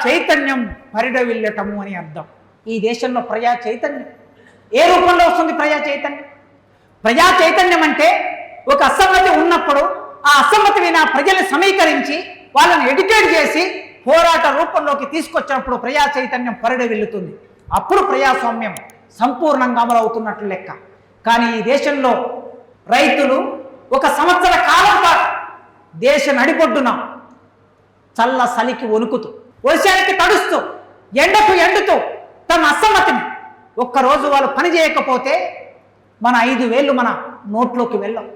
చైతన్యం పరిడవిల్లటము అని అర్థం. ఈ దేశంలో ప్రజా చైతన్యం ఏ రూపంలో వస్తుంది? ప్రజా చైతన్యం. ప్రజా చైతన్యం అంటే ఒక అసమ్మతి ఉన్నప్పుడు ఆ అసమ్మతి మీద ప్రజల్ని సమీకరించి వాళ్ళని ఎడ్యుకేట్ చేసి పోరాట రూపంలోకి తీసుకొచ్చినప్పుడు ప్రజా చైతన్యం పరిడవిల్లుతుంది. అప్పుడు ప్రజాస్వామ్యం సంపూర్ణంగా అమలు అవుతున్నట్లు లెక్క. కానీ ఈ దేశంలో రైతులు ఒక సంవత్సర కాలం పాటు దేశ నడిబొడ్డున చల్ల సలికి వణుకుతూ, వర్షానికి తడుస్తూ, ఎండకు ఎండుతూ తమ అసమ్మతిని ఒక్కరోజు వాళ్ళు పని చేయకపోతే మన 5,000 మన నోట్లోకి వెళ్ళవు.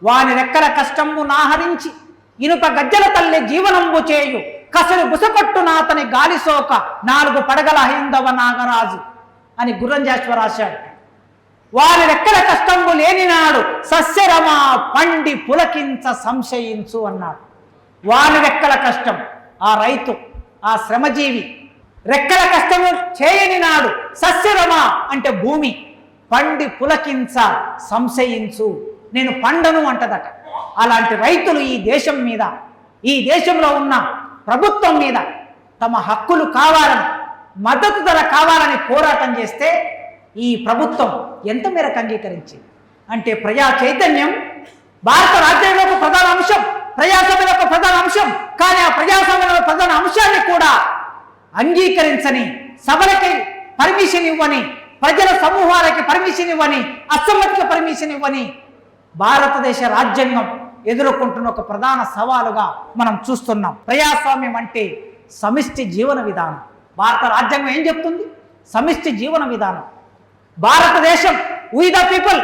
వాని రెక్కల కష్టంబు నాహరించి ఇనుప గజ్జల తల్లి జీవనంబు చేయు కసలు బుసకొట్టున అతని గాలిసోక 4 పడగల హైందవ నాగరాజు అని గుర్రంజాశ్వ రాశాడు. వారి రెక్కల కష్టంబు లేనినాడు సస్యరమా పండి పులకించ సంశయించు అన్నాడు. వారి రెక్కల కష్టం, ఆ రైతు, ఆ శ్రమజీవి రెక్కల కష్టము చేయని నాడు సస్యరమా అంటే భూమి పండి పులకించ సంశయించు, నేను పండను అంటదట. అలాంటి రైతులు ఈ దేశం మీద, ఈ దేశంలో ఉన్న ప్రభుత్వం మీద తమ హక్కులు కావాలని, మద్దతు ధర కావాలని పోరాటం చేస్తే ఈ ప్రభుత్వం ఎంత మేరకు అంగీకరించింది అంటే ప్రజా చైతన్యం భారత రాజ్యాంగంలో ప్రధాన అంశం, ప్రజాస్వామ్యంలో ప్రధాన అంశం. కానీ ఆ ప్రజాస్వామ్యంలో ప్రధాన అంశాన్ని కూడా అంగీకరించని, సభలకి పర్మిషన్ ఇవ్వని, ప్రజల సమూహాలకి పర్మిషన్ ఇవ్వని, అసమ్మతికి పర్మిషన్ ఇవ్వని భారతదేశ రాజ్యాంగం ఎదుర్కొంటున్న ఒక ప్రధాన సవాలుగా మనం చూస్తున్నాం. ప్రజాస్వామ్యం అంటే సమిష్టి జీవన విధానం. భారత రాజ్యాంగం ఏం చెప్తుంది? సమిష్టి జీవన విధానం. భారతదేశం, వి ద పీపుల్,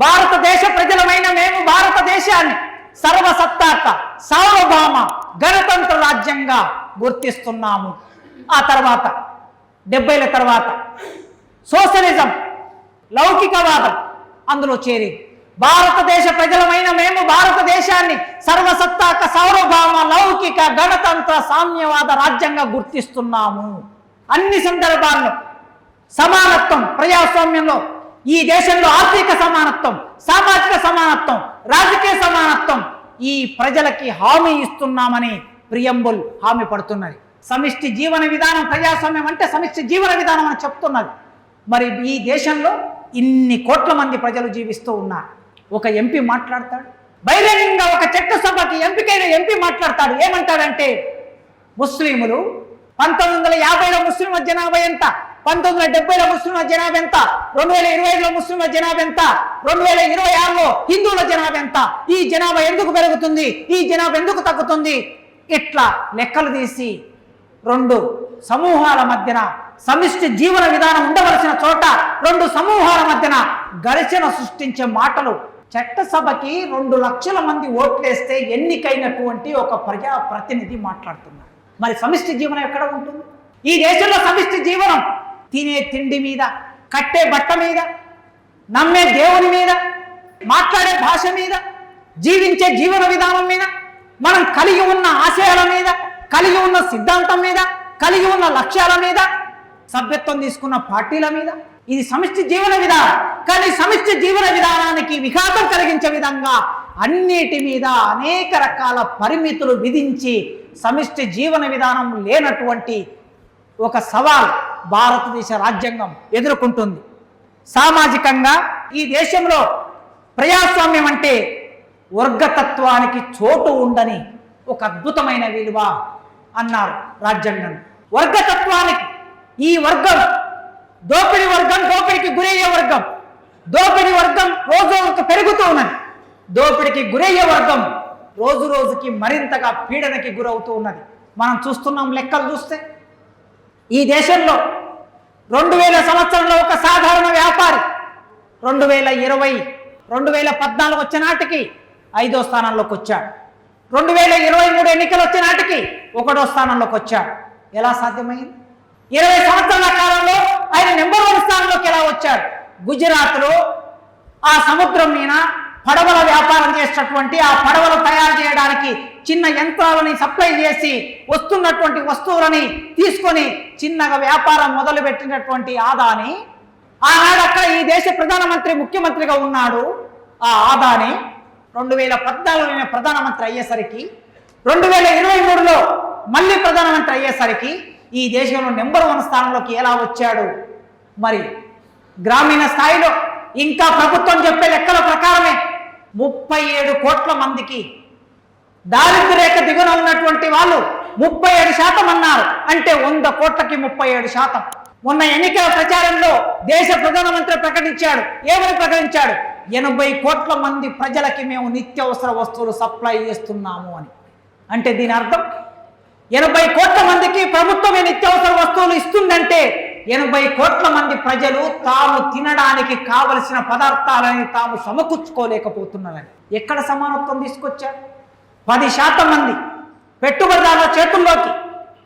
భారతదేశ ప్రజలమైన మేము భారతదేశాన్ని సర్వసత్తాక సార్వభౌమ గణతంత్ర రాజ్యంగా గుర్తిస్తున్నాము. ఆ తర్వాత 70ల తర్వాత సోషలిజం, లౌకికవాదం అందులో చేరింది. భారతదేశ ప్రజలమైన మేము భారతదేశాన్ని సర్వసత్తాక సార్వభౌమ లౌకిక గణతంత్ర సామ్యవాద రాజ్యంగా గుర్తిస్తున్నాము. అన్ని సందర్భాల్లో సమానత్వం, ప్రజాస్వామ్యంలో ఈ దేశంలో ఆర్థిక సమానత్వం, సామాజిక సమానత్వం, రాజకీయ సమానత్వం ఈ ప్రజలకి హామీ ఇస్తున్నామని ప్రియంబుల్ హామీ పడుతున్నది. సమిష్టి జీవన విధానం, ప్రజాస్వామ్యం అంటే సమిష్టి జీవన విధానం అని చెప్తున్నది. మరి ఈ దేశంలో ఇన్ని కోట్ల మంది ప్రజలు జీవిస్తూ ఉన్నారు. ఒక ఎంపీ మాట్లాడతాడు, బహిరంగంగా ఒక చట్టసభకి ఎంపికైన ఎంపీ మాట్లాడతాడు. ఏమంటాడంటే ముస్లింలు 1950లో ముస్లింల జనాభా ఎంత, 1970లో ముస్లింల జనాభా ఎంత, 2025లో ముస్లింల జనాభా ఎంత, 2026లో హిందువుల జనాభా ఎంత, ఈ జనాభా ఎందుకు పెరుగుతుంది, ఈ జనాభా ఎందుకు తగ్గుతుంది, ఇట్లా లెక్కలు తీసి 2 సమూహాల మధ్యన సమిష్టి జీవన విధానం ఉండవలసిన చోట 2 సమూహాల మధ్యన ఘర్షణ సృష్టించే మాటలు. చట్టసభకి 2 లక్షల మంది ఓట్లేస్తే ఎన్నికైనటువంటి ఒక ప్రజా ప్రతినిధి మాట్లాడుతున్నారు. మరి సమిష్టి జీవనం ఎక్కడ ఉంటుంది? ఈ దేశంలో సమిష్టి జీవనం తినే తిండి మీద, కట్టే బట్ట మీద, నమ్మే దేవుని మీద, మాట్లాడే భాష మీద, జీవించే జీవన విధానం మీద, మనం కలిగి ఉన్న ఆశయాల మీద, కలిగి ఉన్న సిద్ధాంతం మీద, కలిగి ఉన్న లక్ష్యాల మీద, సభ్యత్వం తీసుకున్న పార్టీల మీద, ఇది సమిష్టి జీవన విధానం. కానీ సమిష్టి జీవన విధానానికి విఘాతం కలిగించే విధంగా అన్నిటి మీద అనేక రకాల పరిమితులు విధించి సమిష్టి జీవన విధానం లేనటువంటి ఒక సవాల్ భారతదేశ రాజ్యాంగం ఎదుర్కొంటుంది. సామాజికంగా ఈ దేశంలో ప్రజాస్వామ్యం అంటే వర్గతత్వానికి చోటు ఉండని ఒక అద్భుతమైన విలువ అన్నారు రాజ్యాంగం. వర్గతత్వానికి, ఈ వర్గం దోపిడీ వర్గం, దోపిడికి గురయ్యే వర్గం, దోపిడీ వర్గం రోజు పెరుగుతూ ఉన్నది. దోపిడికి గురయ్యే వర్గం రోజు రోజుకి మరింతగా పీడనకి గురవుతూ ఉన్నది. మనం చూస్తున్నాం. లెక్కలు చూస్తే ఈ దేశంలో 2000 సంవత్సరంలో ఒక సాధారణ వ్యాపారి 2014 వచ్చే నాటికి 5వ స్థానంలోకి వచ్చాడు. 2023 ఎన్నికలు వచ్చే నాటికి 1వ స్థానంలోకి వచ్చాడు. ఎలా సాధ్యమైంది? 20 సంవత్సరాల కాలంలో ఆయన నెంబర్ 1 స్థానంలోకి ఎలా వచ్చాడు? గుజరాత్లో ఆ సముద్రం మీద పడవల వ్యాపారం చేసేటటువంటి, ఆ పడవలు తయారు చేయడానికి చిన్న యంత్రాలని సప్లై చేసి వస్తున్నటువంటి వస్తువులని తీసుకొని చిన్నగా వ్యాపారం మొదలుపెట్టినటువంటి ఆదాని, ఆనాడు అక్కడ ఈ దేశ ప్రధానమంత్రి ముఖ్యమంత్రిగా ఉన్నాడు. ఆ ఆదాని 2014 ప్రధానమంత్రి అయ్యేసరికి, 2023లో మళ్ళీ ప్రధానమంత్రి అయ్యేసరికి ఈ దేశంలో నెంబర్ 1 స్థానంలోకి ఎలా వచ్చాడు? మరి గ్రామీణ స్థాయిలో ఇంకా ప్రభుత్వం చెప్పే లెక్కల ప్రకారమే 37 కోట్ల మందికి దారిద్ర్య రేఖ దిగున ఉన్నటువంటి వాళ్ళు 37% అన్నారు. అంటే 100 కోట్లకి 37%. మొన్న ఎన్నికల ప్రచారంలో దేశ ప్రధానమంత్రి ప్రకటించాడు. ఏమని ప్రకటించాడు? 80 కోట్ల మంది ప్రజలకి మేము నిత్యావసర వస్తువులు సప్లై చేస్తున్నాము అని. అంటే దీని అర్థం 80 కోట్ల మందికి ప్రభుత్వమే నిత్యావసర వస్తువులు ఇస్తుందంటే 80 కోట్ల మంది ప్రజలు తాము తినడానికి కావలసిన పదార్థాలని తాము సమకూర్చుకోలేకపోతున్నారని. ఎక్కడ సమానత్వం తీసుకొచ్చారు? 10% మంది పెట్టుబడిదారుల చేతుల్లోకి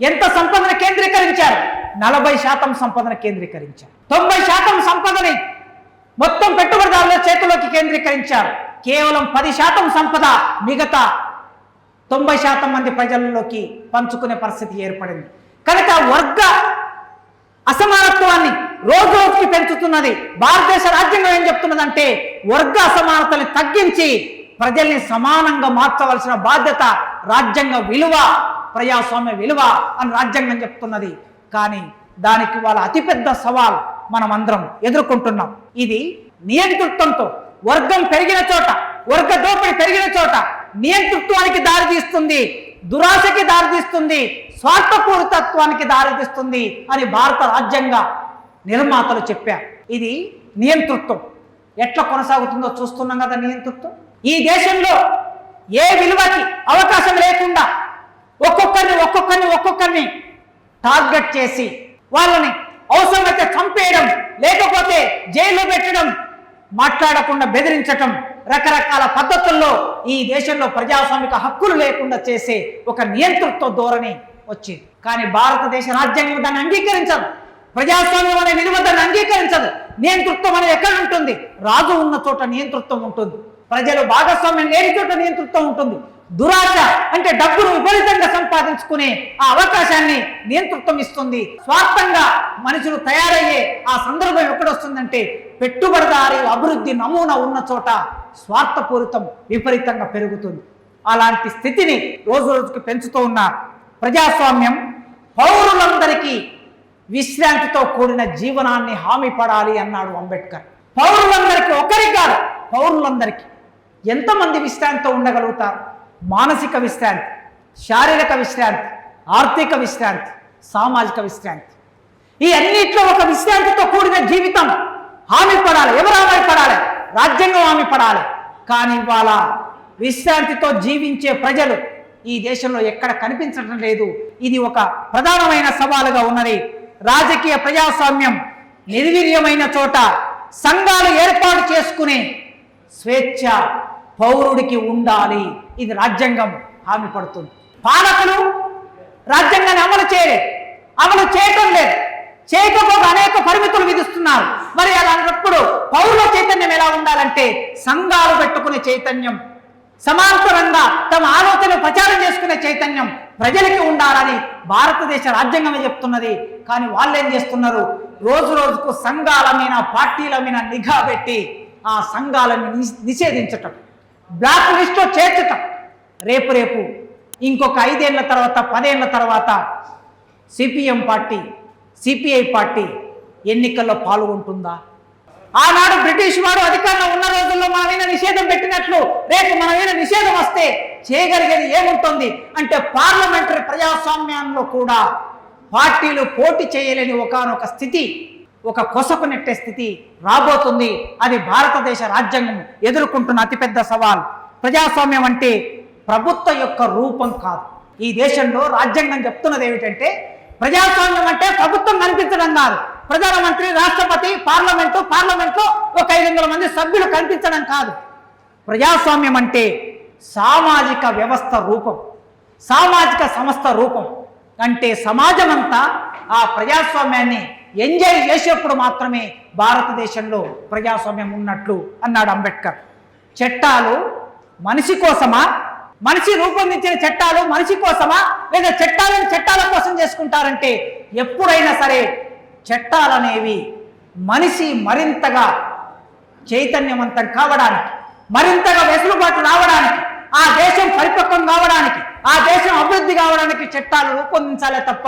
ఎంత సంపదను కేంద్రీకరించారు? 40% సంపదను కేంద్రీకరించారు. 90% సంపదని మొత్తం పెట్టుబడిదారుల చేతుల్లోకి కేంద్రీకరించారు. కేవలం 10% సంపద మిగతా 90% మంది ప్రజల్లోకి పంచుకునే పరిస్థితి ఏర్పడింది. కనుక వర్గ అసమానత్వాన్ని రోజు రోజుకి పెంచుతున్నది. భారతదేశ రాజ్యాంగం ఏం చెప్తున్నదంటే వర్గ అసమానతని తగ్గించి ప్రజల్ని సమానంగా మార్చవలసిన బాధ్యత రాజ్యాంగ విలువ, ప్రజాస్వామ్య విలువ అని రాజ్యాంగం చెప్తున్నది. కానీ దానికి వాళ్ళ అతిపెద్ద సవాల్ మనం అందరం ఎదుర్కొంటున్నాం. ఇది నియంతృత్వంతో వర్గం పెరిగిన చోట, వర్గ దోపిడీ పెరిగిన చోట నియంతృత్వానికి దారితీస్తుంది, దురాశకి దారితీస్తుంది, స్వార్థపూరితత్వానికి దారితీస్తుంది అని భారత రాజ్యాంగ నిర్మాతలు చెప్పారు. ఇది నియంతృత్వం ఎట్లా కొనసాగుతుందో చూస్తున్నాం కదా. నియంతృత్వం ఈ దేశంలో ఏ విలువకి అవకాశం లేకుండా ఒక్కొక్కరిని టార్గెట్ చేసి వాళ్ళని అవసరమైతే చంపేయడం, లేకపోతే జైల్లో పెట్టడం, మాట్లాడకుండా బెదిరించటం, రకరకాల పద్ధతుల్లో ఈ దేశంలో ప్రజాస్వామిక హక్కులు లేకుండా చేసే ఒక నియంతృత్వ ధోరణి వచ్చింది. కానీ భారతదేశ రాజ్యాంగం దాన్ని అంగీకరించదు. ప్రజాస్వామ్యం అనే విలువ దాన్ని అంగీకరించదు. నియంతృత్వం అనేది ఎక్కడ ఉంటుంది? రాజు ఉన్న చోట నియంతృత్వం ఉంటుంది, ప్రజలు భాగస్వామ్యం లేని చోట నియంతృత్వం ఉంటుంది. దురాశ అంటే డబ్బును విపరీతంగా సంపాదించుకునే ఆ అవకాశాన్ని నియంతృత్వం ఇస్తుంది. స్వార్థంగా మనుషులు తయారయ్యే ఆ సందర్భం ఎక్కడొస్తుందంటే పెట్టుబడిదారీ అభివృద్ధి నమూనా ఉన్న చోట స్వార్థపూరితం విపరీతంగా పెరుగుతుంది. అలాంటి స్థితిని రోజు రోజుకి పెంచుతూ ఉన్న ప్రజాస్వామ్యం పౌరులందరికీ విశ్రాంతితో కూడిన జీవనాన్ని హామీ పడాలి అన్నాడు అంబేద్కర్. పౌరులందరికీ, ఒక్కరికి కాదు, పౌరులందరికీ. ఎంతమంది విశ్రాంతితో ఉండగలుగుతారు? మానసిక విశ్రాంతి, శారీరక విశ్రాంతి, ఆర్థిక విశ్రాంతి, సామాజిక విశ్రాంతి, ఈ అన్నిట్లో ఒక విశ్రాంతితో కూడిన జీవితం హామీ పడాలి. ఎవరు హామీ పడాలి? రాజ్యాంగం హామీ పడాలి. కానీ ఇవాళ విశ్రాంతితో జీవించే ప్రజలు ఈ దేశంలో ఎక్కడ కనిపించడం లేదు. ఇది ఒక ప్రధానమైన సవాలుగా ఉన్నది. రాజకీయ ప్రజాస్వామ్యం నిర్వీర్యమైన చోట సంఘాలు ఏర్పాటు చేసుకునే స్వేచ్ఛ పౌరుడికి ఉండాలి. ఇది రాజ్యాంగం హామీ పడుతుంది. పాలకులు రాజ్యాంగాన్ని అమలు చేయటం లేదు, చేయకపోతే అనేక పరిమితులు విధిస్తున్నారు. మరి అలాంటప్పుడు పౌరుల చైతన్యం ఎలా ఉండాలంటే సంఘాలు పెట్టుకునే చైతన్యం, సమాంతరంగా తమ ఆలోచన ప్రచారం చేసుకునే చైతన్యం ప్రజలకి ఉండాలని భారతదేశ రాజ్యాంగమే చెప్తున్నది. కానీ వాళ్ళు ఏం చేస్తున్నారు? రోజు రోజుకు సంఘాల మీద, పార్టీల మీద నిఘా పెట్టి ఆ సంఘాలను నిషేధించటం, బ్లాక్ లిస్ట్లో చేర్చటం. రేపు ఇంకొక 5 ఏళ్ల తర్వాత, 10 ఏళ్ల తర్వాత సిపిఎం పార్టీ, సిపిఐ పార్టీ ఎన్నికల్లో పాల్గొంటుందా? ఆనాడు బ్రిటిష్ వాడు అధికారంలో ఉన్న రోజుల్లో మన మీద నిషేధం పెట్టినట్లు రేపు మన మీద నిషేధం వస్తే చేయగలిగేది ఏముంటుంది అంటే పార్లమెంటరీ ప్రజాస్వామ్యంలో కూడా పార్టీలు పోటీ చేయలేని ఒకానొక స్థితి, ఒక కొసకు నెట్టే స్థితి రాబోతుంది. అది భారతదేశ రాజ్యాంగం ఎదుర్కొంటున్న అతిపెద్ద సవాల్. ప్రజాస్వామ్యం అంటే ప్రభుత్వం యొక్క రూపం కాదు. ఈ దేశంలో రాజ్యాంగం చెప్తున్నది ఏమిటంటే ప్రజాస్వామ్యం అంటే ప్రభుత్వం కనిపించడం కాదు. ప్రధానమంత్రి, రాష్ట్రపతి, పార్లమెంట్లో ఒక 500 మంది సభ్యులు కనిపించడం కాదు. ప్రజాస్వామ్యం అంటే సామాజిక వ్యవస్థ రూపం, సామాజిక సంస్థ రూపం. అంటే సమాజం అంతా ఆ ప్రజాస్వామ్యాన్ని ఎంజాయ్ చేసేప్పుడు మాత్రమే భారతదేశంలో ప్రజాస్వామ్యం ఉన్నట్లు అన్నాడు అంబేద్కర్. చట్టాలు మనిషి కోసమా? మనిషి రూపొందించిన చట్టాలు మనిషి కోసమా, లేదా చట్టాలను చట్టాల కోసం చేసుకుంటారంటే ఎప్పుడైనా సరే చట్టాలనేవి మనిషి మరింతగా చైతన్యవంతం కావడానికి, మరింతగా వెసులుబాటు రావడానికి, ఆ దేశం పరిపక్వం కావడానికి, ఆ దేశం అభివృద్ధి కావడానికి చట్టాలు రూపొందించాలే తప్ప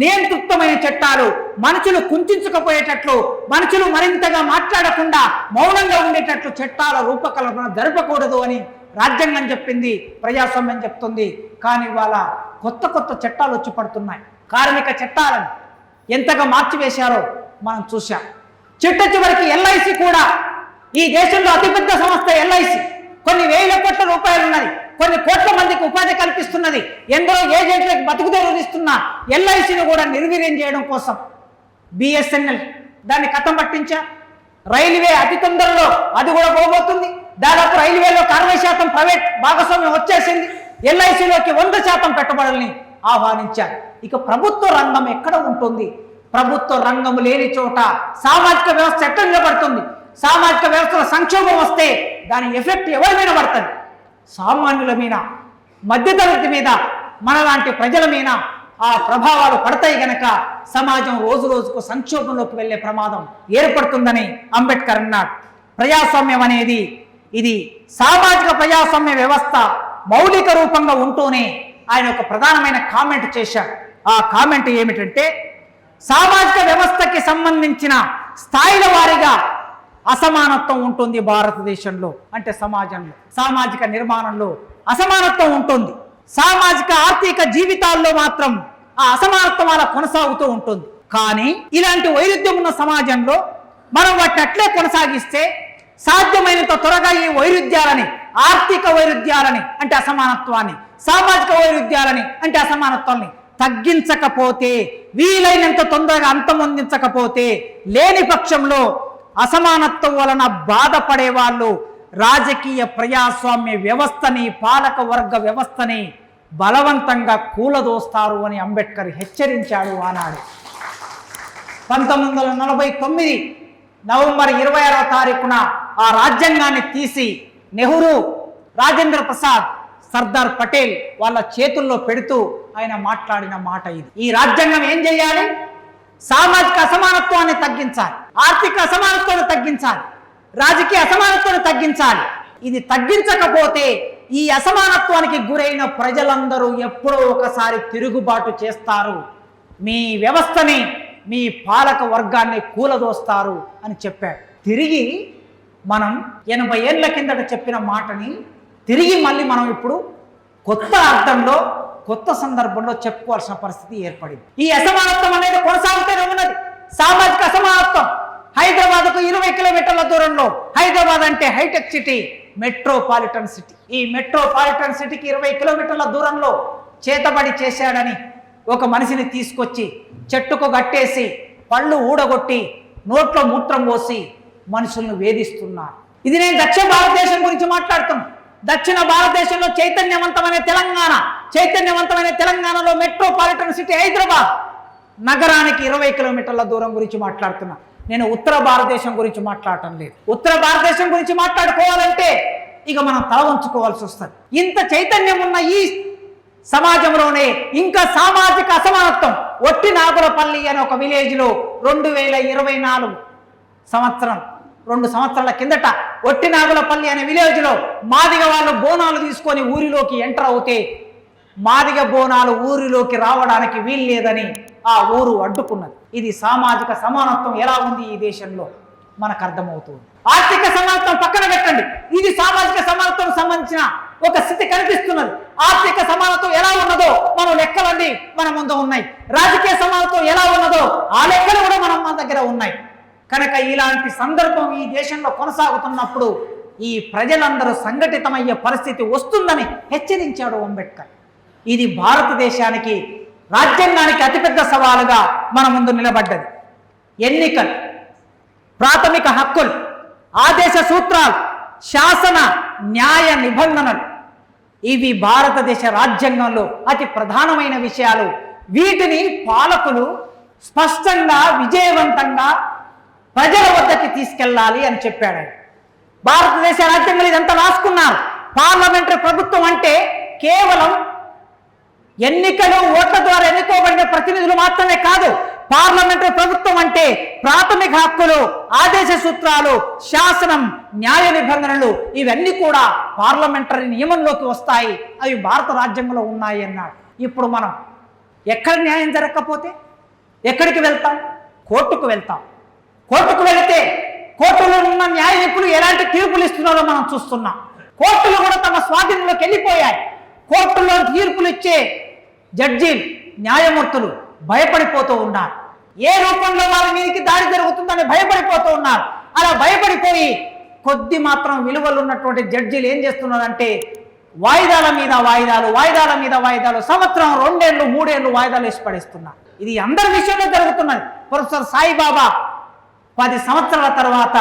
నియంతృత్వమైన చట్టాలు, మనుషులు కుంచుకుపోయేటట్లు, మనుషులు మరింతగా మాట్లాడకుండా మౌనంగా ఉండేటట్లు చట్టాల రూపకల్పన జరపకూడదు అని రాజ్యాంగం చెప్పింది, ప్రజాస్వామ్యం చెప్తుంది. కానీ ఇవాళ కొత్త కొత్త చట్టాలు వచ్చి పడుతున్నాయి. కార్మిక చట్టాలను ఎంతగా మార్చివేశారో మనం చూశాం. చివరికి ఎల్ఐసి కూడా, ఈ దేశంలో అతిపెద్ద సంస్థ ఎల్ఐసి, కొన్ని వేల కోట్ల రూపాయలు ఉన్నది, కొన్ని కోట్ల మందికి ఉపాధి కల్పిస్తున్నది, ఎందరో ఏజెంట్లకు బతుకుదేరు ఇస్తున్న ఎల్ఐసిని కూడా నిర్వీర్యం చేయడం కోసం బిఎస్ఎన్ఎల్ దాన్ని కథం పట్టించా. రైల్వే అతి తొందరలో అది కూడా పోబోతుంది. దాదాపు రైల్వేలో 60% ప్రైవేట్ భాగస్వామ్యం వచ్చేసింది. ఎల్ఐసిలోకి 100% పెట్టుబడుల్ని ఆహ్వానించారు. ఇక ప్రభుత్వ రంగం ఎక్కడ ఉంటుంది? ప్రభుత్వ రంగం లేని చోట సామాజిక వ్యవస్థ ఎక్కడ నిలబడుతుంది? సామాజిక వ్యవస్థలో సంక్షోభం వస్తే దాని ఎఫెక్ట్ ఎవరి మీద పడుతుంది? సామాన్యుల మీద, మధ్యతరగతి మీద, మనలాంటి ప్రజల మీద ఆ ప్రభావాలు పడతాయి గనక సమాజం రోజు రోజుకు సంక్షోభంలోకి వెళ్ళే ప్రమాదం ఏర్పడుతుందని అంబేద్కర్ అన్నాడు. ప్రజాస్వామ్యం అనేది ఇది సామాజిక ప్రజాస్వామ్య వ్యవస్థ మౌలిక రూపంగా ఉంటూనే ఆయన ఒక ప్రధానమైన కామెంట్ చేశాడు. ఆ కామెంట్ ఏమిటంటే, సామాజిక వ్యవస్థకి సంబంధించిన స్థాయిల వారీగా అసమానత్వం ఉంటుంది భారతదేశంలో. అంటే సమాజంలో, సామాజిక నిర్మాణంలో అసమానత్వం ఉంటుంది. సామాజిక ఆర్థిక జీవితాల్లో మాత్రం ఆ అసమానత్వం అలా కొనసాగుతూ ఉంటుంది. కానీ ఇలాంటి వైరుధ్యం ఉన్న సమాజంలో మనం వాటిని అట్లే కొనసాగిస్తే సాధ్యమైనంత త్వరగా ఈ వైరుధ్యాలని, ఆర్థిక వైరుధ్యాలని అంటే అసమానత్వాన్ని, సామాజిక వైరుధ్యాలని అంటే అసమానత్వాన్ని తగ్గించకపోతే, వీలైనంత తొందరగా అంతమొందించకపోతే, లేని పక్షంలో అసమానత్వం వలన బాధపడే వాళ్ళు రాజకీయ ప్రజాస్వామ్య వ్యవస్థని, పాలక వర్గ వ్యవస్థని బలవంతంగా కూలదోస్తారు అని అంబేద్కర్ హెచ్చరించాడు ఆనాడు. 1949 నవంబర్ 26వ తారీఖున ఆ రాజ్యాంగాన్ని తీసి నెహ్రూ, రాజేంద్ర ప్రసాద్, సర్దార్ పటేల్ వాళ్ళ చేతుల్లో పెడుతూ ఆయన మాట్లాడిన మాట ఇది. ఈ రాజ్యాంగం ఏం చేయాలి? సామాజిక అసమానత్వాన్ని తగ్గించాలి, ఆర్థిక అసమానత్వాన్ని తగ్గించాలి, రాజకీయ అసమానత్వాన్ని తగ్గించాలి. ఇది తగ్గించకపోతే ఈ అసమానత్వానికి గురైన ప్రజలందరూ ఎప్పుడో ఒకసారి తిరుగుబాటు చేస్తారు, మీ వ్యవస్థని, మీ పాలక వర్గాన్ని కూలదోస్తారు అని చెప్పాడు. తిరిగి మనం 80 ఏళ్ల కిందట చెప్పిన మాటని తిరిగి మళ్ళీ మనం ఇప్పుడు కొత్త అర్థంలో, కొత్త సందర్భంలో చెప్పుకోవాల్సిన పరిస్థితి ఏర్పడింది. ఈ అసమానత్వం అనేది కొనసాగుతూనే ఉన్నది. సామాజిక అసమానత్వం. హైదరాబాద్కు 20 కిలోమీటర్ల దూరంలో, హైదరాబాద్ అంటే హైటెక్ సిటీ, మెట్రోపాలిటన్ సిటీ. ఈ మెట్రోపాలిటన్ సిటీకి 20 కిలోమీటర్ల దూరంలో చేతబడి చేశాడని ఒక మనిషిని తీసుకొచ్చి చెట్టుకు కట్టేసి పళ్ళు ఊడగొట్టి నోట్లో మూత్రం పోసి మనుషులను వేధిస్తున్నారు. ఇది నేను దక్షిణ భారతదేశం గురించి మాట్లాడుతున్నాను. దక్షిణ భారతదేశంలో చైతన్యవంతమైన తెలంగాణలో మెట్రోపాలిటన్ సిటీ హైదరాబాద్ నగరానికి 20 కిలోమీటర్ల దూరం గురించి మాట్లాడుతున్నా. నేను ఉత్తర భారతదేశం గురించి మాట్లాడటం లేదు. ఉత్తర భారతదేశం గురించి మాట్లాడుకోవాలంటే ఇక మనం తల వంచుకోవాల్సి వస్తుంది. ఇంత చైతన్యం ఉన్న ఈ సమాజంలోనే ఇంకా సామాజిక అసమానత్వం. ఒట్టి నాగులపల్లి అనే ఒక విలేజ్లో 2024 సంవత్సరం, 2 సంవత్సరాల కిందట ఒట్టి నాగులపల్లి అనే విలేజ్లో మాదిగ వాళ్ళు బోనాలు తీసుకొని ఊరిలోకి ఎంటర్ అవుతే, మాదిగ బోనాలు ఊరిలోకి రావడానికి వీల్లేదని ఆ ఊరు అడ్డుకున్నది. ఇది సామాజిక సమానత్వం ఎలా ఉంది ఈ దేశంలో మనకు అర్థమవుతుంది. ఆర్థిక సమానత్వం పక్కన పెట్టండి, ఇది సామాజిక సమానత్వం సంబంధించిన ఒక స్థితి కనిపిస్తున్నది. ఆర్థిక సమానత్వం ఎలా ఉన్నదో మనం లెక్కలన్నీ మన ముందు ఉన్నాయి. రాజకీయ సమానత్వం ఎలా ఉన్నదో ఆ లెక్కలు కూడా మన దగ్గర ఉన్నాయి. కనుక ఇలాంటి సందర్భం ఈ దేశంలో కొనసాగుతున్నప్పుడు ఈ ప్రజలందరూ సంఘటితమయ్యే పరిస్థితి వస్తుందని హెచ్చరించాడు అంబేద్కర్. ఇది భారతదేశానికి, రాజ్యాంగానికి అతిపెద్ద సవాలుగా మన ముందు నిలబడ్డది. ఎన్నికలు, ప్రాథమిక హక్కులు, ఆదేశ సూత్రాలు, శాసన న్యాయ నిబంధనలు, ఇవి భారతదేశ రాజ్యాంగంలో అతి ప్రధానమైన విషయాలు. వీటిని పాలకులు స్పష్టంగా, విజయవంతంగా ప్రజల వద్దకి తీసుకెళ్ళాలి అని చెప్పాడు. భారతదేశ రాజ్యాంగంలో ఇదంతా రాసుకున్నారు. పార్లమెంటరీ ప్రభుత్వం అంటే కేవలం ఎన్నికలు, ఓట్ల ద్వారా ఎన్నుకోబడిన ప్రతినిధులు మాత్రమే కాదు, పార్లమెంటరీ ప్రభుత్వం అంటే ప్రాథమిక హక్కులు, ఆదేశ సూత్రాలు, శాసనం, న్యాయ నిబంధనలు ఇవన్నీ కూడా పార్లమెంటరీ నియమంలోకి వస్తాయి. అవి భారత రాజ్యాంగంలో ఉన్నాయి అన్నాడు. ఇప్పుడు మనం ఎక్కడ న్యాయం జరగకపోతే ఎక్కడికి వెళ్తాం? కోర్టుకు వెళ్తాం. కోర్టుకు వెళితే కోర్టులో ఉన్న న్యాయ నిపుణులు ఎలాంటి తీర్పులు ఇస్తున్నారో మనం చూస్తున్నాం. కోర్టులు కూడా తమ స్వాధీనంలోకి వెళ్ళిపోయాయి. కోర్టులో తీర్పులు ఇచ్చే జడ్జీలు, న్యాయమూర్తులు భయపడిపోతూ ఉన్నారు. ఏ రూపంలో వారి మీదకి దాడి జరుగుతుందని భయపడిపోతూ ఉన్నారు. అలా భయపడిపోయి కొద్ది మాత్రం విలువలు ఉన్నటువంటి జడ్జీలు ఏం చేస్తున్నారంటే వాయిదాల మీద వాయిదాలు, వాయిదాల మీద వాయిదాలు, సంవత్సరం 2 ఏళ్ళు 3 ఏళ్ళు వాయిదాలు వేసి పడేస్తున్నారు. ఇది అందరి విషయంలో జరుగుతున్నది. ప్రొఫెసర్ సాయిబాబా 10 సంవత్సరాల తర్వాత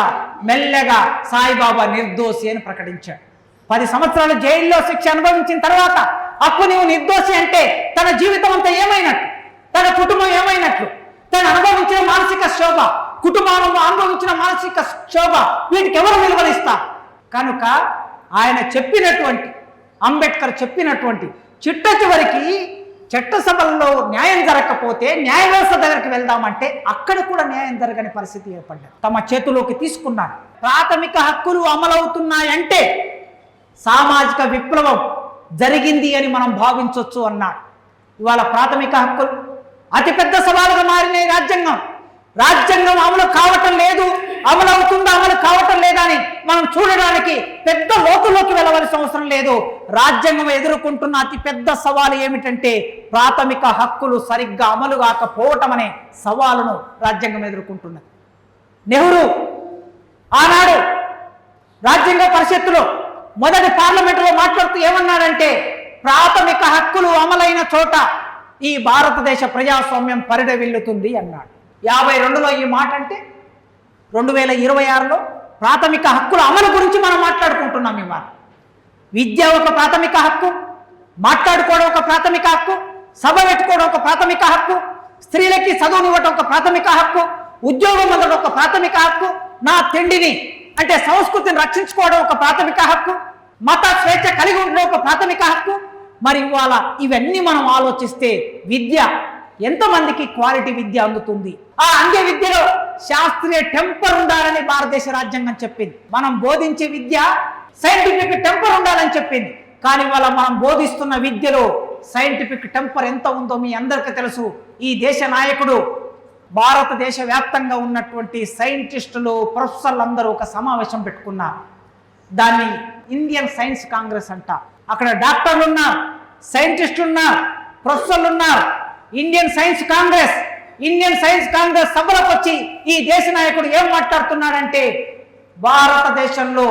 మెల్లగా సాయిబాబా నిర్దోషి అని ప్రకటించాడు. 10 సంవత్సరాలు జైల్లో శిక్ష అనుభవించిన తర్వాత అప్పుడు నీవు నిర్దోషి అంటే తన జీవితం అంతా ఏమైనట్లు, తన కుటుంబం ఏమైనట్లు, తను అనుభవించిన మానసిక శోభ, కుటుంబంలో అనుభవించిన మానసిక శోభ, వీటికి ఎవరు విలువనిస్తారు? కనుక ఆయన చెప్పినటువంటి, అంబేద్కర్ చెప్పినటువంటి చిట్ట చివరికి చట్టసభల్లో న్యాయం జరగకపోతే న్యాయ వ్యవస్థ దగ్గరికి వెళ్దామంటే అక్కడ కూడా న్యాయం జరగని పరిస్థితి ఏర్పడ్డది. తమ చేతిలోకి తీసుకున్నారు. ప్రాథమిక హక్కులు అమలవుతున్నాయంటే సామాజిక విప్లవం జరిగింది అని మనం భావించవచ్చు అన్నాడు. ఇవాళ ప్రాథమిక హక్కులు అతిపెద్ద సవాలుగా మారిన రాజ్యాంగం అమలు కావటం లేదు, అమలు అవుతుందా అమలు కావటం లేదా అని మనం చూడడానికి పెద్ద లోతులోకి వెళ్ళవలసిన అవసరం లేదు. రాజ్యాంగం ఎదుర్కొంటున్న అతిపెద్ద సవాలు ఏమిటంటే ప్రాథమిక హక్కులు సరిగ్గా అమలు కాకపోవటం అనే సవాలును రాజ్యాంగం ఎదుర్కొంటున్నది. నెహ్రూ ఆనాడు రాజ్యాంగ పరిషత్తులో మొదటి పార్లమెంటులో మాట్లాడుతూ ఏమన్నాడంటే ప్రాథమిక హక్కులు అమలైన చోట ఈ భారతదేశ ప్రజాస్వామ్యం పరిడవిల్లుతుంది అన్నాడు. 52లో ఈ మాట అంటే 2026లో ప్రాథమిక హక్కుల అమలు గురించి మనం మాట్లాడుకుంటున్నాం. ఇవాళ విద్య ఒక ప్రాథమిక హక్కు, మాట్లాడుకోవడం ఒక ప్రాథమిక హక్కు, సభ పెట్టుకోవడం ఒక ప్రాథమిక హక్కు, స్త్రీలకి చదువునివ్వడం ఒక ప్రాథమిక హక్కు, ఉద్యోగం పొందడం ఒక ప్రాథమిక హక్కు, నా తిండిని అంటే సంస్కృతిని రక్షించుకోవడం ఒక ప్రాథమిక హక్కు, మత స్వేచ్ఛ కలిగి ఉండడం ఒక ప్రాథమిక హక్కు. మరి ఇవాళ ఇవన్నీ మనం ఆలోచిస్తే విద్య ఎంతమందికి క్వాలిటీ విద్య అందుతుంది? ఆ అందే విద్యలో శాస్త్రీయ టెంపర్ ఉండాలని భారతదేశ రాజ్యాంగం చెప్పింది. మనం బోధించే విద్య సైంటిఫిక్ టెంపర్ ఉండాలని చెప్పింది. కానీ ఇవాళ మనం బోధిస్తున్న విద్యలో సైంటిఫిక్ టెంపర్ ఎంత ఉందో మీ అందరికీ తెలుసు. ఈ దేశ నాయకుడు భారతదేశ వ్యాప్తంగా ఉన్నటువంటి సైంటిస్టులు, ప్రొఫెసర్లు అందరూ ఒక సమావేశం పెట్టుకున్నారు. దాన్ని ఇండియన్ సైన్స్ కాంగ్రెస్ అంట. అక్కడ డాక్టర్లు ఉన్నారు, సైంటిస్టులు ఉన్నారు, ప్రొఫెసర్లు ఉన్నారు. ఇండియన్ సైన్స్ కాంగ్రెస్ సభలకు వచ్చి ఈ దేశ నాయకుడు ఏం మాట్లాడుతున్నాడంటే భారతదేశంలో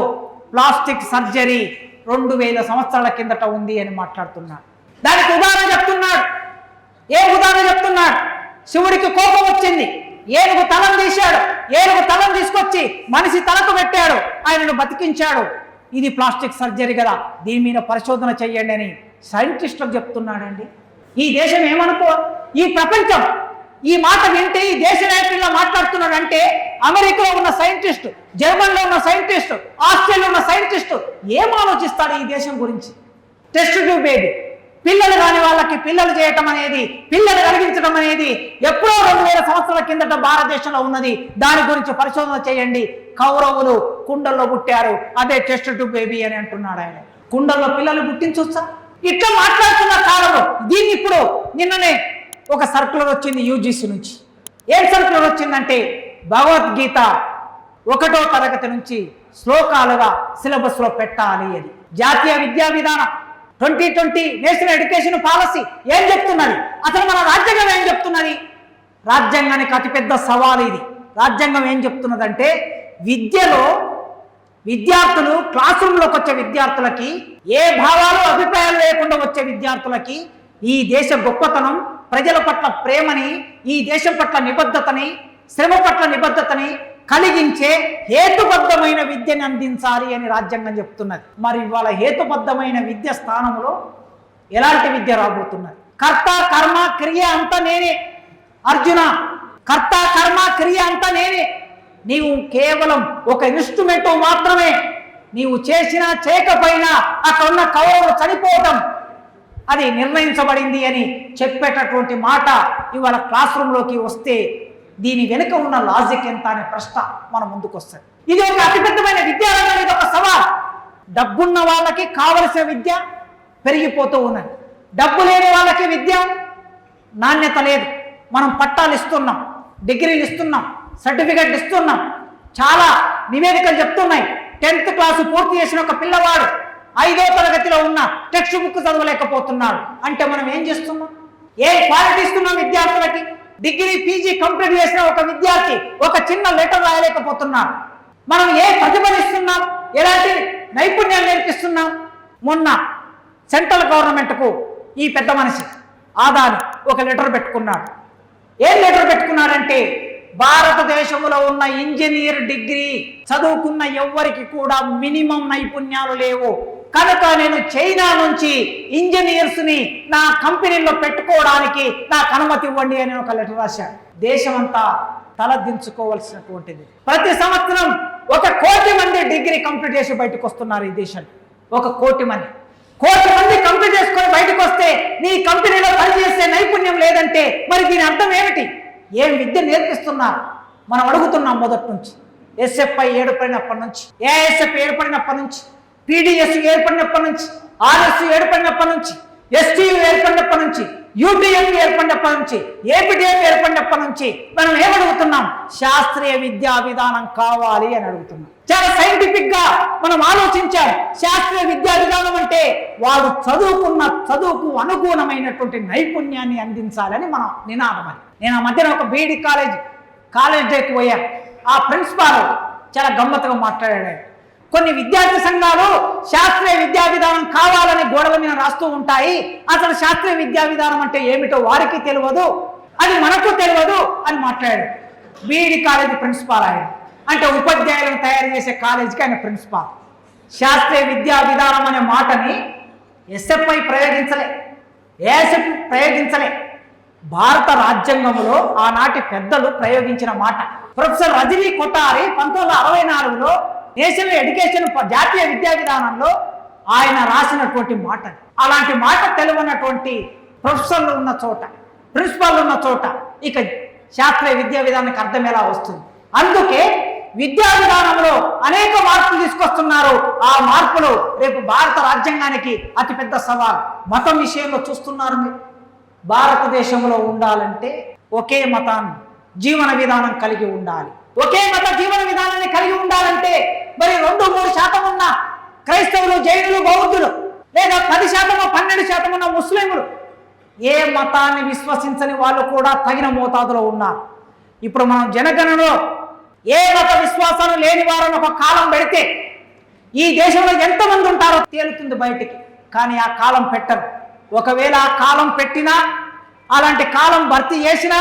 ప్లాస్టిక్ సర్జరీ 2000 సంవత్సరాల కిందట ఉంది అని మాట్లాడుతున్నాడు. దానికి ఉదాహరణ చెప్తున్నాడు. ఏం ఉదాహరణ చెప్తున్నాడు? శివుడికి కోపం వచ్చింది, ఏనుగు తలం తీశాడు, ఏనుగు తలం తీసుకొచ్చి మనిషి తలకు పెట్టాడు, ఆయనను బతికించాడు. ఇది ప్లాస్టిక్ సర్జరీ కదా, దీని మీద పరిశోధన చెయ్యండి అని సైంటిస్టులకు చెప్తున్నాడండి. ఈ దేశం ఏమనుకో, ఈ ప్రపంచం ఈ మాట వింటే ఈ దేశ నాయకుడిలా మాట్లాడుతున్నాడంటే అమెరికాలో ఉన్న సైంటిస్టు, జర్మనీలో ఉన్న సైంటిస్టు, ఆస్ట్రేలియాలో ఉన్న సైంటిస్టు ఏం ఆలోచిస్తాడు ఈ దేశం గురించి? టెస్ట్ ట్యూబ్ బేబీ, పిల్లలు కాని వాళ్ళకి పిల్లలు చేయటం అనేది, పిల్లలు కలిగించడం అనేది ఎప్పుడో 2000 సంవత్సరాల కిందట భారతదేశంలో ఉన్నది. దాని గురించి పరిశోధన చేయండి. కౌరవులు కుండల్లో పుట్టారు, అదే టెస్ట్ ట్యూబ్ బేబీ అని అంటున్నాడు ఆయన. కుండల్లో పిల్లలు పుట్టించొచ్చా? ఇట్లా మాట్లాడుతున్న కాలంలో దీన్ని ఇప్పుడు నిన్ననే ఒక సర్కులర్ వచ్చింది యూజీసీ నుంచి. ఏం సర్కులర్ వచ్చిందంటే భగవద్గీత 1వ తరగతి నుంచి శ్లోకాలుగా సిలబస్లో పెట్టాలి అని. జాతీయ విద్యా విధానం 2020 నేషనల్ ఎడ్యుకేషన్ పాలసీ ఏం చెప్తున్నది? అసలు మన రాజ్యాంగం ఏం చెప్తున్నది? రాజ్యాంగానికి అతిపెద్ద సవాలు ఇది. రాజ్యాంగం ఏం చెప్తున్నదంటే విద్యలో విద్యార్థులు క్లాస్ రూమ్లోకి వచ్చే విద్యార్థులకి ఏ భావాలు అభిప్రాయాలు లేకుండా వచ్చే విద్యార్థులకి ఈ దేశ గొప్పతనం, ప్రజల పట్ల ప్రేమని, ఈ దేశం పట్ల నిబద్ధతని, శ్రమ పట్ల నిబద్ధతని కలిగించే హేతుబద్ధమైన విద్యని అందించాలి అని రాజ్యాంగం చెప్తున్నది. మరి ఇవాళ హేతుబద్ధమైన విద్య స్థానంలో ఎలాంటి విద్య రాబోతున్నది? కర్త కర్మ క్రియ అంతా నేనే అర్జున, కర్త కర్మ క్రియ అంతా నేనే. నీవు కేవలం ఒక ఇన్స్ట్రుమెంట్ మాత్రమే. నీవు చేసినా చేయకపోయినా అక్కడ ఉన్న కౌరవులు చనిపోవటం, అది నిర్ణయించబడింది అని చెప్పేటటువంటి మాట ఇవాళ క్లాస్ రూమ్లోకి వస్తే దీని వెనుక ఉన్న లాజిక్ ఎంత అనే ప్రశ్న మన ముందుకు వస్తుంది. ఇది ఒక అతిపెద్దమైన విద్యారంగం, ఇది ఒక సవాల్. డబ్బున్న వాళ్ళకి కావలసిన విద్య పెరిగిపోతూ ఉన్నది, డబ్బు లేని వాళ్ళకి విద్య నాణ్యత లేదు. మనం పట్టాలు ఇస్తున్నాం, డిగ్రీలు ఇస్తున్నాం, సర్టిఫికెట్ ఇస్తున్నాం, చాలా నివేదికలు చెప్తున్నాయి. 10th క్లాసు పూర్తి చేసిన ఒక పిల్లవాడు 5వ తరగతిలో ఉన్న టెక్స్ట్ బుక్ చదవలేకపోతున్నాడు అంటే మనం ఏం చేస్తున్నాం? ఏ క్వాలిటీ ఇస్తున్నాం విద్యార్థులకి? డిగ్రీ పీజీ కంప్లీట్ చేసిన ఒక విద్యార్థి ఒక చిన్న లెటర్ రాయలేకపోతున్నాడు. మనం ఏ ప్రతిభనిస్తున్నాం, ఎలాంటి నైపుణ్యాన్ని నేర్పిస్తున్నాం? మొన్న సెంట్రల్ గవర్నమెంట్కు ఈ పెద్ద మనిషి ఆదాని ఒక లెటర్ పెట్టుకున్నాడు. ఏం లెటర్ పెట్టుకున్నాడంటే, భారతదేశంలో ఉన్న ఇంజనీర్ డిగ్రీ చదువుకున్న ఎవ్వరికి కూడా మినిమం నైపుణ్యాలు లేవు, కనుక నేను చైనా నుంచి ఇంజనీర్స్ని నా కంపెనీలో పెట్టుకోవడానికి నాకు అనుమతి ఇవ్వండి అని ఒక లెటర్ రాశాడు. దేశమంతా తలదించుకోవాల్సినటువంటిది. ప్రతి సంవత్సరం 1 కోటి మంది డిగ్రీ కంప్లీట్ చేసి బయటకు వస్తున్నారు ఈ దేశంలో. 1 కోటి మంది కంప్లీట్ చేసుకొని బయటకు వస్తే నీ కంపెనీలో పనిచేసే నైపుణ్యం లేదంటే మరి దీని అర్థం ఏమిటి? ఏం విద్య నేర్పిస్తున్నారు మనం అడుగుతున్నాం. మొదటి నుంచి ఎస్ఎఫ్ఐ ఏర్పడినప్పటి నుంచి, ఏఎస్ఎఫ్ ఏర్పడినప్పటి నుంచి, పీడిఎస్ ఏర్పడినప్పటి నుంచి, ఆర్ఎస్ ఏర్పడినప్పటి నుంచి, ఎస్టీయు ఏర్పడినప్పటి నుంచి, యూటీఎఫ్ ఏర్పడినప్పటి నుంచి, ఏపీటీఎఫ్ ఏర్పడినప్పటి నుంచి మనం ఏమడుగుతున్నాం? శాస్త్రీయ విద్యా విధానం కావాలి అని అడుగుతున్నాం. చాలా సైంటిఫిక్ గా మనం ఆలోచించాం. శాస్త్రీయ విద్యా విధానం అంటే వాడు చదువుకున్న చదువుకు అనుగుణమైనటువంటి నైపుణ్యాన్ని అందించాలని మన నినాదం. అది నేను ఆ మధ్యన ఒక బీఈడి కాలేజ్ డేకి పోయాను. ఆ ప్రిన్సిపాల్ చాలా గమ్మత్తుగా మాట్లాడాడు. కొన్ని విద్యార్థి సంఘాలు శాస్త్రీయ విద్యా విధానం కావాలని గోడల మీద రాస్తూ ఉంటాయి, అసలు శాస్త్రీయ విద్యా విధానం అంటే ఏమిటో వారికి తెలియదు, అది మనకు తెలియదు అని మాట్లాడాడు. బీఈడి కాలేజీ ప్రిన్సిపాల్ ఆయన, అంటే ఉపాధ్యాయులను తయారు చేసే కాలేజీకి ఆయన ప్రిన్సిపాల్. శాస్త్రీయ విద్యా విధానం అనే మాటని ఎస్ఎఫ్ఐ ప్రయోగించలే, ఏఎస్ఎఫ్ ప్రయోగించలే, భారత రాజ్యాంగంలో ఆనాటి పెద్దలు ప్రయోగించిన మాట. ప్రొఫెసర్ రజనీ కొఠారి 1964లో నేషనల్ ఎడ్యుకేషన్ జాతీయ విద్యా విధానంలో ఆయన రాసినటువంటి మాట. అలాంటి మాట తెలియనటువంటి ప్రొఫెసర్లు ఉన్న చోట, ప్రిన్సిపాల్ ఉన్న చోట ఇక శాస్త్రీయ విద్యా విధానానికి అర్థం ఎలా వస్తుంది? అందుకే విద్యా విధానంలో అనేక మార్పులు తీసుకొస్తున్నారు. ఆ మార్పులు రేపు భారత రాజ్యాంగానికి అతిపెద్ద సవాల్. మతం విషయంలో చూస్తున్నారు మీరు. భారతదేశంలో ఉండాలంటే ఒకే మతాన్ని జీవన విధానం కలిగి ఉండాలి. ఒకే మత జీవన విధానాన్ని కలిగి ఉండాలంటే మరి 2-3% ఉన్న క్రైస్తవులు, జైనులు, బౌద్ధులు, లేదా 10% 12% ఉన్న ముస్లింలు, ఏ మతాన్ని విశ్వసించని వాళ్ళు కూడా తగిన మోతాదులో ఉన్నారు. ఇప్పుడు మనం జనగణనలో ఏ మత విశ్వాసాలు లేని వారని ఒక కాలం పెడితే ఈ దేశంలో ఎంతమంది ఉంటారో తేలుతుంది బయటికి. కానీ ఆ కాలం పెట్టరు. ఒకవేళ ఆ కాలం పెట్టినా, అలాంటి కాలం భర్తీ చేసినా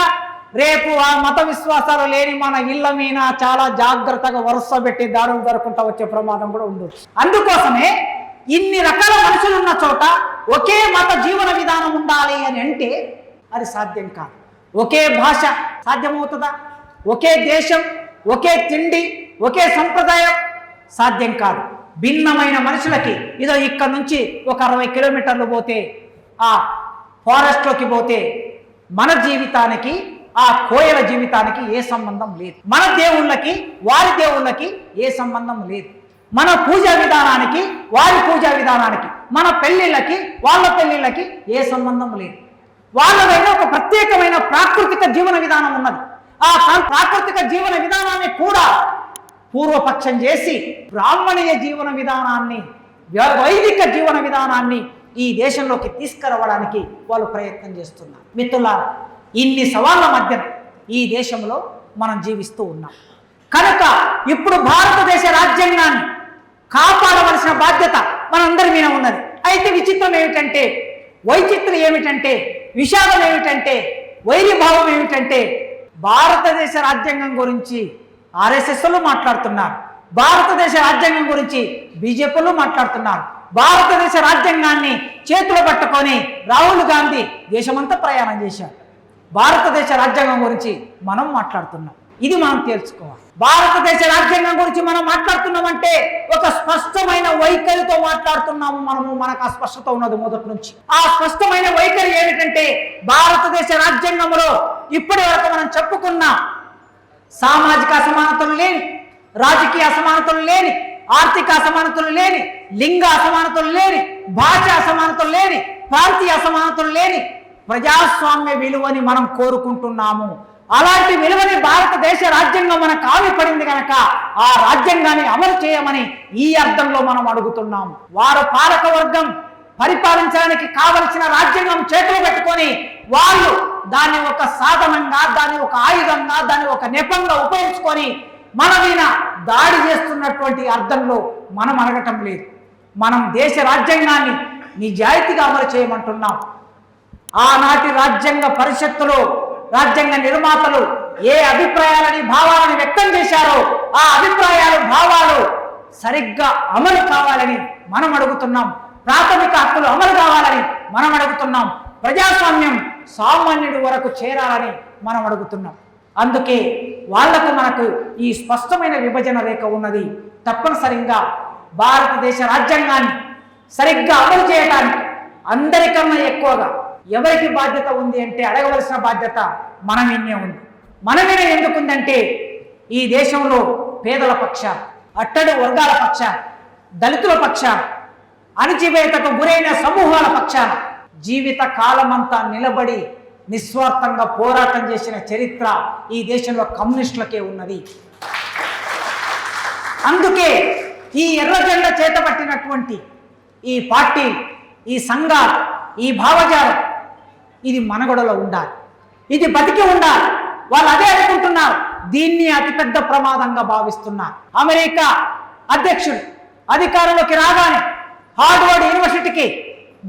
రేపు ఆ మత విశ్వాసాలు లేని మన ఇళ్ల మీద చాలా జాగ్రత్తగా వరుస పెట్టి దాడులు జరుపుకుంటా వచ్చే ప్రమాదం కూడా ఉండొచ్చు. అందుకోసమే ఇన్ని రకాల మనుషులు ఉన్న చోట ఒకే మత జీవన విధానం ఉండాలి అని అంటే అది సాధ్యం కాదు. ఒకే భాష సాధ్యమవుతుందా? ఒకే దేశం, ఒకే తిండి, ఒకే సంప్రదాయం సాధ్యం కాదు. భిన్నమైన మనుషులకి ఇదో ఇక్కడ నుంచి ఒక 60 కిలోమీటర్లు పోతే ఆ ఫారెస్ట్లోకి పోతే మన జీవితానికి ఆ కోయల జీవితానికి ఏ సంబంధం లేదు. మన దేవుళ్ళకి వారి దేవుళ్ళకి ఏ సంబంధం లేదు. మన పూజా విధానానికి వారి పూజా విధానానికి, మన పెళ్లిళ్ళకి వాళ్ళ పెళ్లిళ్ళకి ఏ సంబంధం లేదు. వాళ్ళదైనా ఒక ప్రత్యేకమైన ప్రాకృతిక జీవన విధానం ఉన్నది. ఆ ప్రాకృతిక జీవన విధానాన్ని కూడా పూర్వపక్షం చేసి బ్రాహ్మణీయ జీవన విధానాన్ని, వైదిక జీవన విధానాన్ని ఈ దేశంలోకి తీసుకురావడానికి వాళ్ళు ప్రయత్నం చేస్తున్నారు. మిత్రులారా, ఇన్ని సవాళ్ళ మధ్యన ఈ దేశంలో మనం జీవిస్తూ ఉన్నాం. కనుక ఇప్పుడు భారతదేశ రాజ్యాంగాన్ని కాపాడవలసిన బాధ్యత మనందరి మీద ఉన్నది. అయితే విచిత్రం ఏమిటంటే, వైచిత్రం ఏమిటంటే, విషాదం ఏమిటంటే, వైరిభావం ఏమిటంటే, భారతదేశ రాజ్యాంగం గురించి ఆర్ఎస్ఎస్లు మాట్లాడుతున్నారు, భారతదేశ రాజ్యాంగం గురించి బీజేపీలు మాట్లాడుతున్నారు, భారతదేశ రాజ్యాంగాన్ని చేతులు పట్టుకొని రాహుల్ గాంధీ దేశమంతా ప్రయాణం చేశారు. భారతదేశ రాజ్యాంగం గురించి మనం మాట్లాడుతున్నాం. ఇది మనం తెలుసుకోవాలి. భారతదేశ రాజ్యాంగం గురించి మనం మాట్లాడుతున్నామంటే ఒక స్పష్టమైన వైఖరితో మాట్లాడుతున్నాము. మనకు ఆ స్పష్టత ఉన్నది మొదటి నుంచి. ఆ స్పష్టమైన వైఖరి ఏమిటంటే భారతదేశ రాజ్యాంగంలో ఇప్పటి వరకు మనం చెప్పుకున్న సామాజిక అసమానతలు లేని, రాజకీయ అసమానతలు లేని, ఆర్థిక అసమానతలు లేని, లింగ అసమానతలు లేని, భాష అసమానతలు లేని, ప్రాంతీయ అసమానతలు లేని ప్రజాస్వామ్య విలువని మనం కోరుకుంటున్నాము. అలాంటి విలువని భారతదేశ రాజ్యాంగం మనకు ఆవిపడింది కనుక ఆ రాజ్యాంగాన్ని అమలు చేయమని ఈ అర్థంలో మనం అడుగుతున్నాము. వారు పాలక వర్గం పరిపాలించడానికి కావలసిన రాజ్యాంగం చేతులు పెట్టుకొని వాళ్ళు దాన్ని ఒక సాధనంగా, దాన్ని ఒక ఆయుధంగా, దాన్ని ఒక నెపంగా ఉపయోగించుకొని మన మీద దాడి చేస్తున్నటువంటి అర్థంలో మనం అడగటం లేదు. మనం దేశ రాజ్యాంగాన్ని నిజాయితీగా అమలు చేయమంటున్నాం. ఆనాటి రాజ్యాంగ పరిషత్తులో రాజ్యాంగ నిర్మాతలు ఏ అభిప్రాయాలని, భావాలని వ్యక్తం చేశారో ఆ అభిప్రాయాలు, భావాలు సరిగ్గా అమలు కావాలని మనం అడుగుతున్నాం. ప్రాథమిక హక్కులు అమలు కావాలని మనం అడుగుతున్నాం. ప్రజాస్వామ్యం సామాన్యుడి వరకు చేరాలని మనం అడుగుతున్నాం. అందుకే వాళ్లకు మనకు ఈ స్పష్టమైన విభజన రేఖ ఉన్నది. తప్పనిసరిగా భారతదేశ రాజ్యాంగాన్ని సరిగ్గా అమలు చేయడానికి అందరికన్నా ఎక్కువగా ఎవరికి బాధ్యత ఉంది అంటే అడగవలసిన బాధ్యత మన మీదే ఉంది. మన మీద ఎందుకుందంటే ఈ దేశంలో పేదల పక్షాన, అట్టడి వర్గాల పక్షాన, దళితుల పక్షాన, అణచివేతకు గురైన సమూహాల పక్షాన జీవిత కాలమంతా నిలబడి నిస్వార్థంగా పోరాటం చేసిన చరిత్ర ఈ దేశంలో కమ్యూనిస్టులకే ఉన్నది. అందుకే ఈ ఎర్ర జెండా చేతపట్టినటువంటి ఈ పార్టీ, ఈ సంఘాలు, ఈ భావజాలం ఇది మనగడలో ఉండాలి, ఇది బతికి ఉండాలి. వాళ్ళు అదే అనుకుంటున్నారు. దీన్ని అతిపెద్ద ప్రమాదంగా భావిస్తున్నారు. అమెరికా అధ్యక్షుడు అధికారంలోకి రాగానే హార్వర్డ్ యూనివర్సిటీకి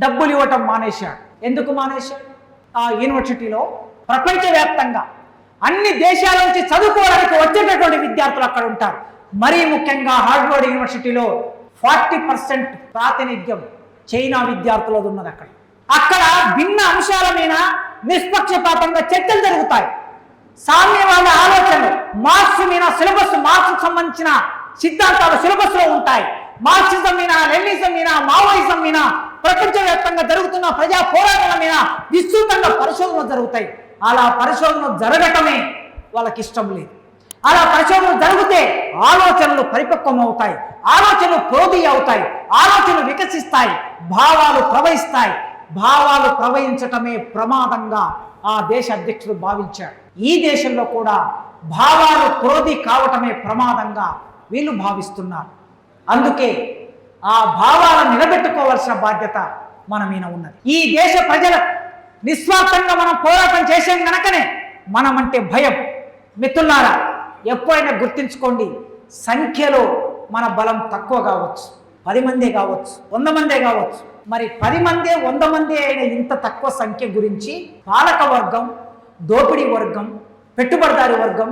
డబ్బులు ఇవ్వటం మానేశాడు. ఎందుకు మానేశాడు? ఆ యూనివర్సిటీలో ప్రపంచవ్యాప్తంగా అన్ని దేశాల నుంచి చదువుకోవడానికి వచ్చేటటువంటి విద్యార్థులు అక్కడ ఉంటారు. మరీ ముఖ్యంగా హార్వర్డ్ యూనివర్సిటీలో 40% ప్రాతినిధ్యం చైనా విద్యార్థులది ఉన్నది. అక్కడ భిన్న అంశాల మీద నిష్పక్షపాతంగా చర్చలు జరుగుతాయి. సామ్యవాద ఆలోచనలు, మార్క్స్ మీద సిలబస్, మార్క్స్ సంబంధించిన సిద్ధాంతాలు సిలబస్ లో ఉంటాయి. మార్క్సిజం మీద, లెనినిజం మీద, మావోయిజం మీద, ప్రపంచవ్యాప్తంగా జరుగుతున్న ప్రజా పోరాటాల మీద విస్తృతంగా పరిశోధనలు జరుగుతాయి. అలా పరిశోధన జరగటమే వాళ్ళకి ఇష్టం లేదు. అలా పరిశోధనలు జరిగితే ఆలోచనలు పరిపక్వం అవుతాయి, ఆలోచనలు ప్రోధి అవుతాయి, ఆలోచనలు వికసిస్తాయి, భావాలు ప్రవహిస్తాయి. భావాలు ప్రవహించటమే ప్రమాదంగా ఆ దేశ అధ్యక్షుడు భావించాడు. ఈ దేశంలో కూడా భావాలు క్రోధి కావటమే ప్రమాదంగా వీళ్ళు భావిస్తున్నారు. అందుకే ఆ భావాలను నిలబెట్టుకోవాల్సిన బాధ్యత మన మీద ఉన్నది. ఈ దేశ ప్రజల నిస్వార్థంగా మనం పోరాటం చేసాం కనుకనే మనమంటే భయం. మిత్రులారా, ఎప్పుడైనా గుర్తించుకోండి, సంఖ్యలో మన బలం తక్కువ కావచ్చు, 10 మందే కావచ్చు, 100 మందే కావచ్చు. మరి 10 మందే 100 మందే అయిన ఇంత తక్కువ సంఖ్య గురించి పాలక వర్గం, దోపిడీ వర్గం, పెట్టుబడిదారి వర్గం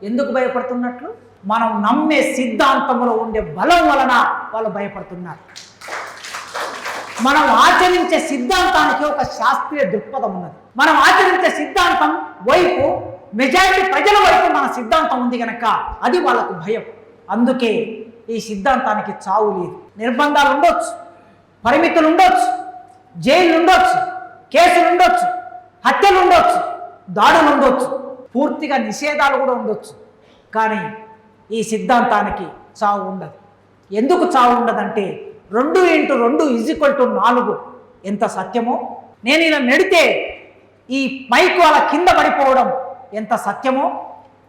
ఎందుకు భయపడుతున్నట్లు? మనం నమ్మే సిద్ధాంతంలో ఉండే బలం వలన వాళ్ళు భయపడుతున్నారు. మనం ఆచరించే సిద్ధాంతానికి ఒక శాస్త్రీయ దృక్పథం ఉన్నది. మనం ఆచరించే సిద్ధాంతం వైపు మెజారిటీ ప్రజల వైపు మన సిద్ధాంతం ఉంది కనుక అది వాళ్ళకు భయం. అందుకే ఈ సిద్ధాంతానికి చావు లేదు. నిర్బంధాలు ఉండొచ్చు, పరిమితులు ఉండొచ్చు, జైలు ఉండొచ్చు, కేసులు ఉండొచ్చు, హత్యలు ఉండొచ్చు, దాడులు ఉండొచ్చు, పూర్తిగా నిషేధాలు కూడా ఉండొచ్చు. కానీ ఈ సిద్ధాంతానికి చావు ఉండదు. ఎందుకు చావు ఉండదంటే 2 × 2 = 4 ఎంత సత్యమో, నేను ఇలా నెడితే ఈ మైకు అలా కింద పడిపోవడం ఎంత సత్యమో,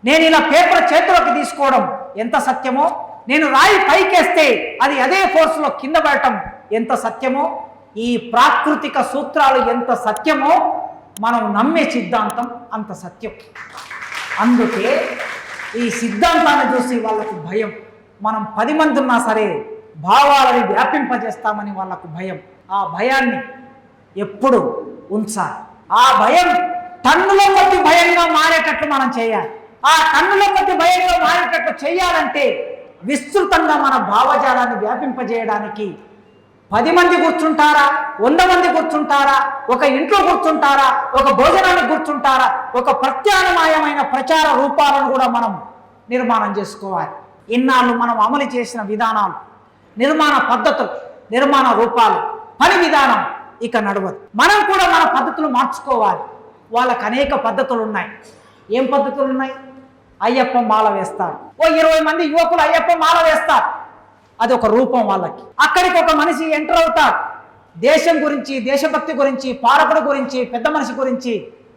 నేను ఇలా పేపర్ చేతిలోకి తీసుకోవడం ఎంత సత్యమో, నేను రాయి పైకేస్తే అది అదే ఫోర్స్లో కింద పడటం ఎంత సత్యమో, ఈ ప్రాకృతిక సూత్రాలు ఎంత సత్యమో మనం నమ్మే సిద్ధాంతం అంత సత్యం. అందుకే ఈ సిద్ధాంతాన్ని చూసి వాళ్ళకు భయం. మనం 10 మంది ఉన్నా సరే భావాలని వ్యాపింపజేస్తామని వాళ్ళకు భయం. ఆ భయాన్ని ఎప్పుడు ఉంచాలి. ఆ భయం టన్నుల కొద్ది భయంగా మారేటట్లు మనం చేయాలి. ఆ టన్నుల కొద్ది భయంగా మారేటట్లు చేయాలంటే విస్తృతంగా మన భావజాలాన్ని వ్యాపింపజేయడానికి 10 మంది కూర్చుంటారా, 100 మంది కూర్చుంటారా, ఒక ఇంట్లో కూర్చుంటారా, ఒక భోజనానికి కూర్చుంటారా, ఒక ప్రత్యామ్నాయమైన ప్రచార రూపాలను కూడా మనం నిర్మాణం చేసుకోవాలి. ఇన్నాళ్ళు మనం అమలు చేసిన విధానాలు, నిర్మాణ పద్ధతులు, నిర్మాణ రూపాలు, పని విధానం ఇక నడవదు. మనం కూడా మన పద్ధతులు మార్చుకోవాలి. వాళ్ళకు అనేక పద్ధతులు ఉన్నాయి. ఏం పద్ధతులు ఉన్నాయి? అయ్యప్ప మాల వేస్తారు. ఓ 20 మంది యువకులు అయ్యప్ప మాల వేస్తారు. అది ఒక రూపం వాళ్ళకి. అక్కడికి ఒక మనిషి ఎంటర్ అవుతాడు. దేశం గురించి, దేశభక్తి గురించి, పాలకుడు గురించి, పెద్ద మనిషి గురించి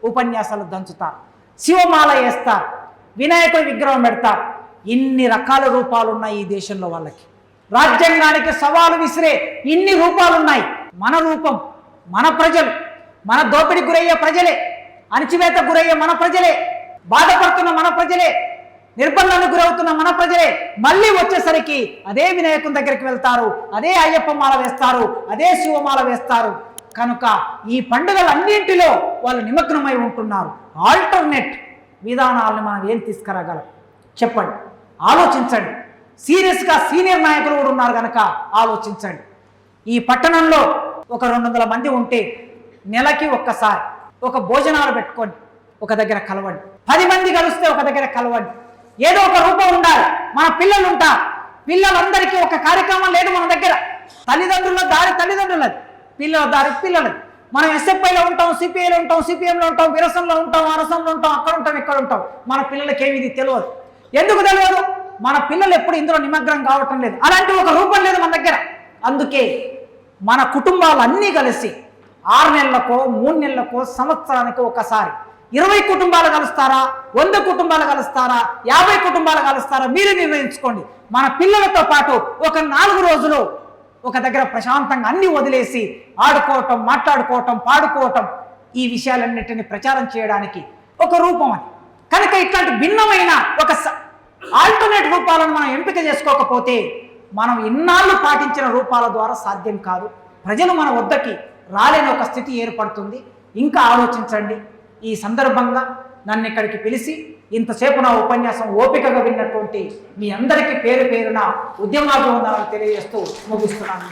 ఉపన్యాసాలు దంచుతారు. శివమాల వేస్తారు, వినాయకుడి విగ్రహం పెడతారు. ఇన్ని రకాల రూపాలు ఉన్నాయి ఈ దేశంలో వాళ్ళకి. రాజ్యాంగానికి సవాలు విసిరే ఇన్ని రూపాలు ఉన్నాయి. మన రూపం, మన ప్రజలు, మన దోపిడికి గురయ్యే ప్రజలే, అణచివేత గురయ్యే మన ప్రజలే, బాధపడుతున్న మన ప్రజలే, నిర్బంధానికి గురవుతున్న మన ప్రజలే మళ్ళీ వచ్చేసరికి అదే వినాయకుని దగ్గరికి వెళ్తారు, అదే అయ్యప్ప మాల వేస్తారు, అదే శివమాల వేస్తారు. కనుక ఈ పండుగలన్నింటిలో వాళ్ళు నిమగ్నమై ఉంటున్నారు. ఆల్టర్నేట్ విధానాలను మనం ఏం తీసుకురాగలం చెప్పండి, ఆలోచించండి. సీరియస్గా సీనియర్ నాయకులు కూడా ఉన్నారు కనుక ఆలోచించండి. ఈ పట్టణంలో ఒక 200 మంది ఉంటే నెలకి ఒక్కసారి ఒక భోజనాలు పెట్టుకోండి, ఒక దగ్గర కలవండి. 10 మంది కలిస్తే ఒక దగ్గర కలవండి. ఏదో ఒక రూపం ఉండాలి. మన పిల్లలు ఉంటారు, పిల్లలందరికీ ఒక కార్యక్రమం లేదు మన దగ్గర. తల్లిదండ్రుల దారి తల్లిదండ్రులది, పిల్లల దారి పిల్లలది. మనం ఎస్ఎఫ్ఐలో ఉంటాం, సిపిఐలో ఉంటాం, సిపిఎంలో ఉంటాం, విరసంలో ఉంటాం, అరసంలో ఉంటాం, అక్కడ ఉంటాం, ఇక్కడ ఉంటాం. మన పిల్లలకి ఏమి ఇది తెలియదు. ఎందుకు తెలియదు? మన పిల్లలు ఎప్పుడు ఇందులో నిమగ్నం కావటం లేదు. అలాంటి ఒక రూపం లేదు మన దగ్గర. అందుకే మన కుటుంబాలు అన్నీ కలిసి 6 నెలలకో 3 నెలలకో సంవత్సరానికి ఒకసారి 20 కుటుంబాలు కలుస్తారా, 100 కుటుంబాలు కలుస్తారా, 50 కుటుంబాలు కలుస్తారా, మీరు నిర్ణయించుకోండి. మన పిల్లలతో పాటు ఒక 4 రోజులు ఒక దగ్గర ప్రశాంతంగా అన్ని వదిలేసి ఆడుకోవటం, మాట్లాడుకోవటం, పాడుకోవటం, ఈ విషయాలన్నిటిని ప్రచారం చేయడానికి ఒక రూపం అని. కనుక ఇట్లాంటి భిన్నమైన ఒక ఆల్టర్నేట్ రూపాలను మనం ఎంపిక చేసుకోకపోతే మనం ఇన్నాళ్ళు పాటించిన రూపాల ద్వారా సాధ్యం కాదు. ప్రజలు మన వద్దకి రాలేని ఒక స్థితి ఏర్పడుతుంది. ఇంకా ఆలోచించండి. ఈ సందర్భంగా నన్ను ఇక్కడికి పిలిచి ఇంతసేపు నా ఉపన్యాసం ఓపికగా విన్నటువంటి మీ అందరికీ పేరు పేరున ఉద్యమాభివందనాలు తెలియజేస్తూ ముగిస్తున్నాను.